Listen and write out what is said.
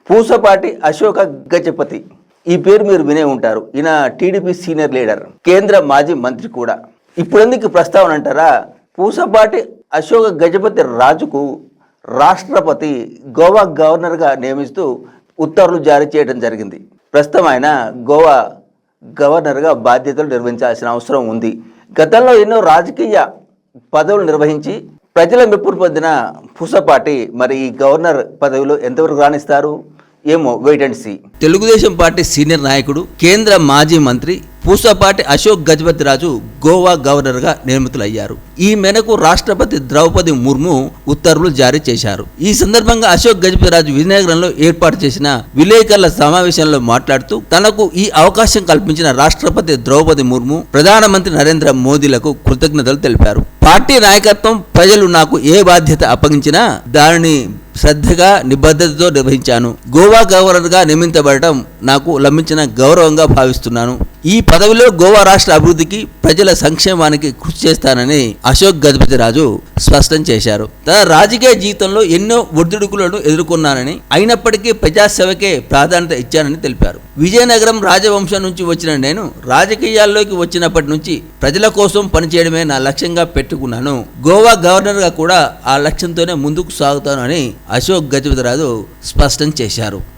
పూసపాటి అశోక గజపతి ఈ పేరు మీరు వినే ఉంటారు. ఈయన టీడీపీ సీనియర్ లీడర్, కేంద్ర మాజీ మంత్రి కూడా. ఇప్పుడెందుకు ప్రస్తావన అంటారా? పూసపాటి అశోక గజపతి రాజుకు రాష్ట్రపతి గోవా గవర్నర్గా నియమిస్తూ ఉత్తర్వులు జారీ చేయడం జరిగింది. ప్రస్తుతం ఆయన గోవా గవర్నర్గా బాధ్యతలు నిర్వహించాల్సిన అవసరం ఉంది. గతంలో ఎన్నో రాజకీయ పదవులు నిర్వహించి ప్రజల మెప్పును పొందిన పూసపాటి మరి ఈ గవర్నర్ పదవిలో ఎంతవరకు రాణిస్తారు ఏమో, wait and see. Telugu Desam party senior నాయకుడు, కేంద్ర మాజీ మంత్రి పూసపాటి అశోక్ గజపతి రాజు గోవా గవర్నర్గా నియమితులయ్యారు. ఈ మేరకు రాష్ట్రపతి ద్రౌపది ముర్ము ఉత్తర్వులు జారీ చేశారు. ఈ సందర్భంగా అశోక్ గజపతి రాజు విజయనగరంలో ఏర్పాటు చేసిన విలేకరుల సమావేశంలో మాట్లాడుతూ తనకు ఈ అవకాశం కల్పించిన రాష్ట్రపతి ద్రౌపది ముర్ము, ప్రధానమంత్రి నరేంద్ర మోదీలకు కృతజ్ఞతలు తెలిపారు. పార్టీ నాయకత్వం, ప్రజలు నాకు ఏ బాధ్యత అప్పగించినా దానిని శ్రద్ధగా నిబద్ధతతో నిర్వహించాను. గోవా గవర్నర్గా నియమించబడటం నాకు లభించిన గౌరవంగా భావిస్తున్నాను. ఈ పదవిలో గోవా రాష్ట్ర అభివృద్ధికి, ప్రజల సంక్షేమానికి కృషి చేస్తానని అశోక్ గజపతి రాజు స్పష్టం చేశారు. తన రాజకీయ జీవితంలో ఎన్నో ఒడిదుడుకులను ఎదుర్కొన్నానని, అయినప్పటికీ ప్రజాసేవకే ప్రాధాన్యత ఇచ్చానని తెలిపారు. విజయనగరం రాజవంశం నుంచి వచ్చిన నేను రాజకీయాల్లోకి వచ్చినప్పటి నుంచి ప్రజల కోసం పనిచేయడమే నా లక్ష్యంగా పెట్టుకున్నాను. గోవా గవర్నర్గా కూడా ఆ లక్ష్యంతోనే ముందుకు సాగుతాను అని అశోక్ గజపతి రాజు స్పష్టం చేశారు.